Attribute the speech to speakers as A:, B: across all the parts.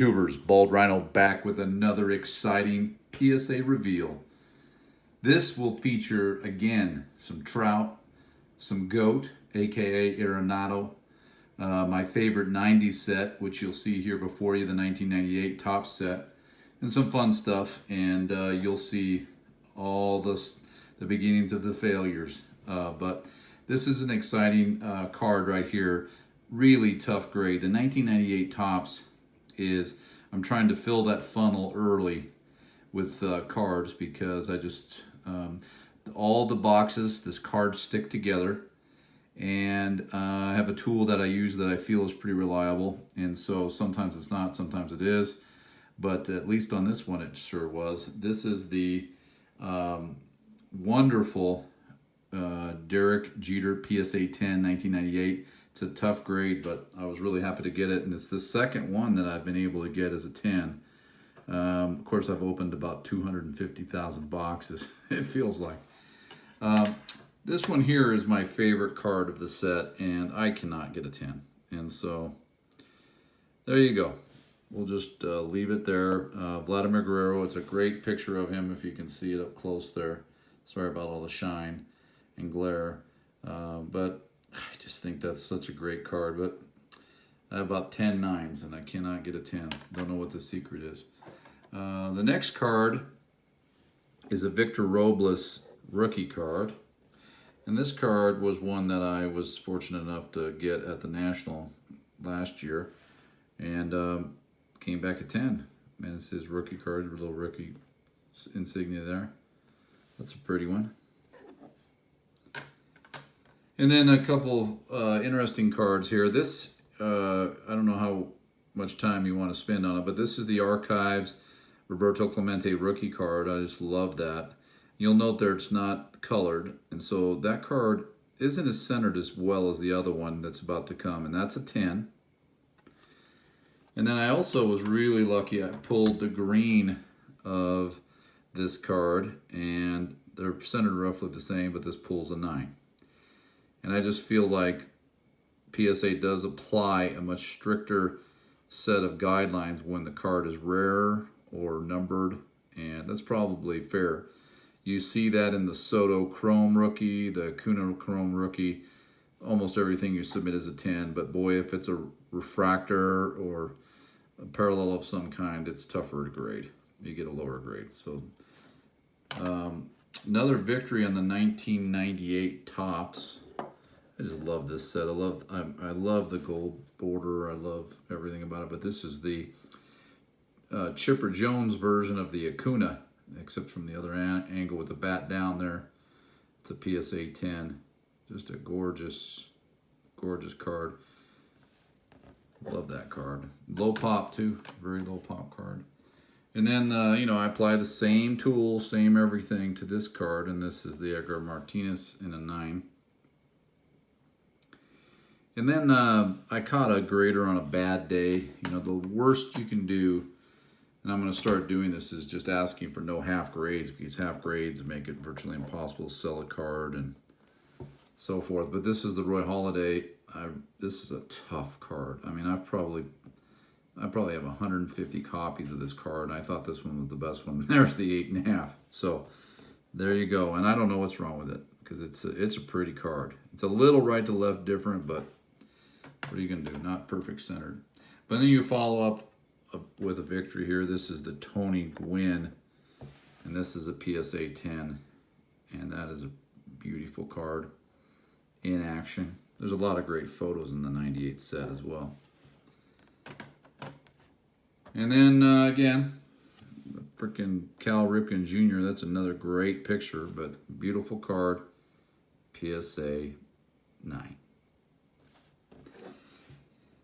A: YouTubers, Bald Rhino back with another exciting PSA reveal. This will feature, again, some Trout, some Goat, aka Arenado, my favorite 90s set, which you'll see here before you, the 1998 top set, and some fun stuff, and you'll see all the beginnings of the failures. But this is an exciting card right here. Really tough grade. The 1998 tops is, I'm trying to fill that funnel early with cards because I just, all the boxes, this card stick together, and I have a tool that I use that I feel is pretty reliable, and so sometimes it's not, sometimes it is, but at least on this one it sure was. This is the wonderful Derek Jeter PSA 10 1998. It's a tough grade, but I was really happy to get it, and it's the second one that I've been able to get as a 10. Of course, I've opened about 250,000 boxes, it feels like. This one here is my favorite card of the set, and I cannot get a 10. And so, there you go. We'll just leave it there. Vladimir Guerrero, it's a great picture of him if you can see it up close there. Sorry about all the shine and glare. But I just think that's such a great card. But I have about 10 nines, and I cannot get a 10. Don't know what the secret is. The next card is a Victor Robles rookie card. And this card was one that I was fortunate enough to get at the National last year. And came back at 10. And it's his rookie card, a little rookie insignia there. That's a pretty one. And then a couple interesting cards here. This, I don't know how much time you want to spend on it, but this is the Archives Roberto Clemente rookie card. I just love that. You'll note there it's not colored, and so that card isn't as centered as well as the other one that's about to come, and that's a 10. And then I also was really lucky. I pulled the green of this card, and they're centered roughly the same, but this pulls a 9. And I just feel like PSA does apply a much stricter set of guidelines when the card is rare or numbered, and that's probably fair. You see that in the Soto Chrome rookie, the Acuna Chrome rookie. Almost everything you submit is a 10, but boy, if it's a refractor or a parallel of some kind, it's tougher to grade. You get a lower grade. So another victory on the 1998 tops. I just love this set. I love the gold border. I love everything about it. But this is the Chipper Jones version of the Acuna, except from the other angle with the bat down there. It's a PSA 10. Just a gorgeous, gorgeous card. Love that card. Low pop too. Very low pop card. And then, I apply the same tool, same everything to this card. And this is the Edgar Martinez in a 9. And then I caught a grader on a bad day. The worst you can do, and I'm going to start doing this, is just asking for no half grades, because half grades make it virtually impossible to sell a card and so forth. But this is the Roy Halladay. This is a tough card. I mean, I probably have 150 copies of this card, and I thought this one was the best one. There's the 8.5. So there you go. And I don't know what's wrong with it, because it's a pretty card. It's a little right to left different, but what are you going to do? Not perfect centered. But then you follow up with a victory here. This is the Tony Gwynn, and this is a PSA 10, and that is a beautiful card in action. There's a lot of great photos in the 98 set as well. And then again, the frickin' Cal Ripken Jr., that's another great picture, but beautiful card, PSA 9.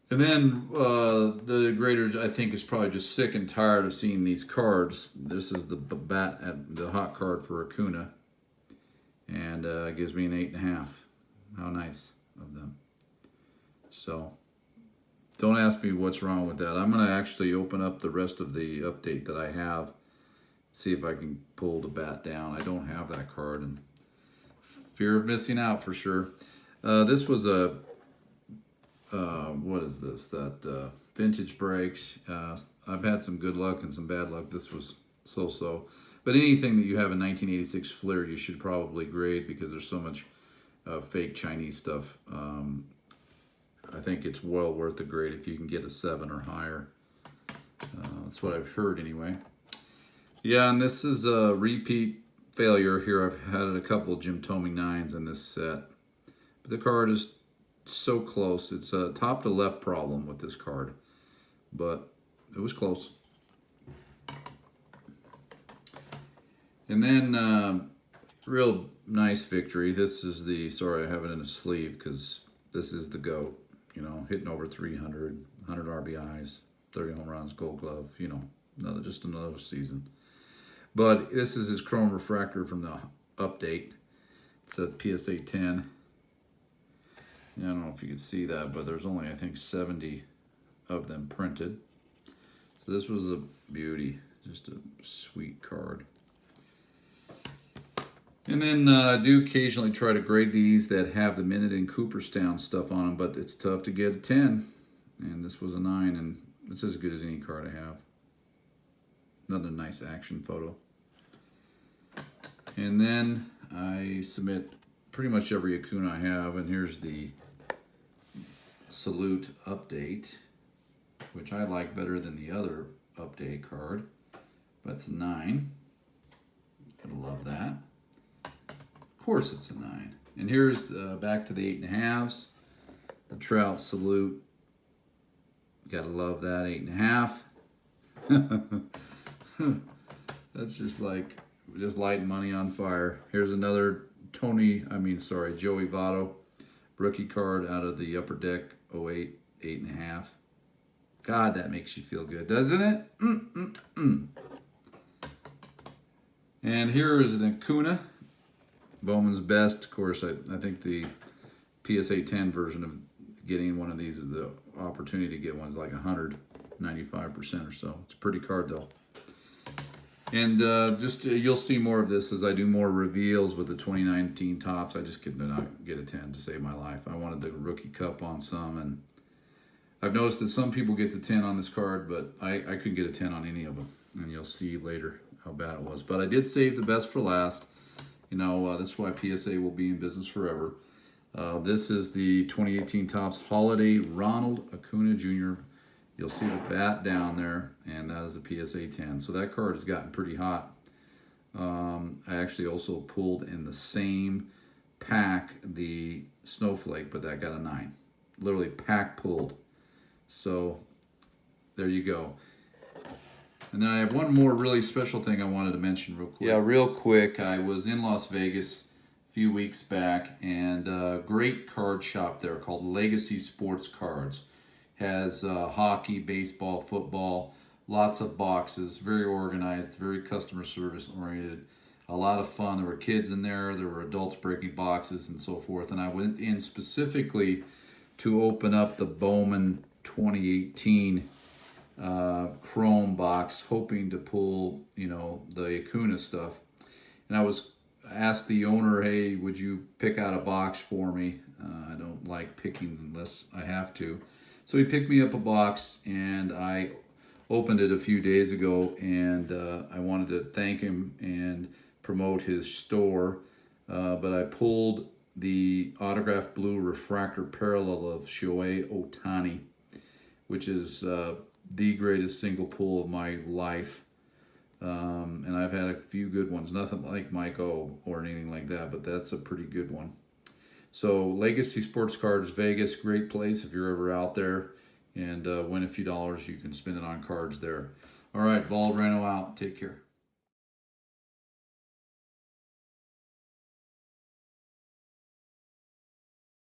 A: And then the grader, I think, is probably just sick and tired of seeing these cards. This is the hot card for Acuna, and gives me an 8.5. How nice of them. So don't ask me what's wrong with that. I'm going to actually open up the rest of the update that I have, see if I can pull the bat down. I don't have that card, and fear of missing out for sure. This was a what is this? That vintage breaks. I've had some good luck and some bad luck. This was so-so. But anything that you have a 1986 Fleer, you should probably grade because there's so much fake Chinese stuff. I think it's well worth the grade if you can get a 7 or higher. That's what I've heard anyway. Yeah, and this is a repeat failure here. I've had a couple Jim Thome 9s in this set. But the card is so close. It's a top to left problem with this card. But it was close. And then real nice victory. This is the, sorry I have it in a sleeve because this is the GOAT. You know, hitting over 300, 100 RBIs, 30 home runs, Gold Glove, you know, just another season. But this is his chrome refractor from the update. It's a PSA 10. I don't know if you can see that, but there's only, I think, 70 of them printed. So this was a beauty, just a sweet card. And then I do occasionally try to grade these that have the Minute in Cooperstown stuff on them, but it's tough to get a 10. And this was a 9, and it's as good as any card I have. Another nice action photo. And then I submit pretty much every Acuna I have, and here's the Salute update, which I like better than the other update card. But it's a 9. Gotta love that. Of course it's a 9. And here's back to the 8.5s. The Trout Salute. Gotta love that 8.5. That's just like, just lighting money on fire. Here's another Joey Votto rookie card out of the Upper Deck 08, 8.5. God, that makes you feel good, doesn't it? And here is an Acuna, Bowman's Best. Of course, I think the PSA 10 version of getting one of these, the opportunity to get one is like 195% or so. It's a pretty card though. And you'll see more of this as I do more reveals with the 2019 tops. I just could not get a 10 to save my life. I wanted the rookie cup on some, and I've noticed that some people get the 10 on this card, but I couldn't get a 10 on any of them. And you'll see later how bad it was. But I did save the best for last. You know, that's why PSA will be in business forever. This is the 2018 Topps Holiday Ronald Acuna Jr. You'll see the bat down there, and that is a PSA 10. So that card has gotten pretty hot. I actually also pulled in the same pack the Snowflake, but that got a 9. Literally pack pulled. So there you go. And then I have one more really special thing I wanted to mention real quick. Yeah, real quick. I was in Las Vegas a few weeks back, and a great card shop there called Legacy Sports Cards. Has hockey, baseball, football, lots of boxes, very organized, very customer service oriented, a lot of fun. There were kids in there, there were adults breaking boxes and so forth. And I went in specifically to open up the Bowman 2018 Chrome box, hoping to pull, you know, the Acuna stuff. And I was asked the owner, hey, would you pick out a box for me? I don't like picking unless I have to. So he picked me up a box, and I opened it a few days ago, and I wanted to thank him and promote his store. But I pulled the autographed blue refractor parallel of Shohei Ohtani, which is the greatest single pull of my life. And I've had a few good ones, nothing like Mike O or anything like that, but that's a pretty good one. So Legacy Sports Cards Vegas, great place if you're ever out there, and win a few dollars. You can spend it on cards there. All right, Bald Reno out. Take care.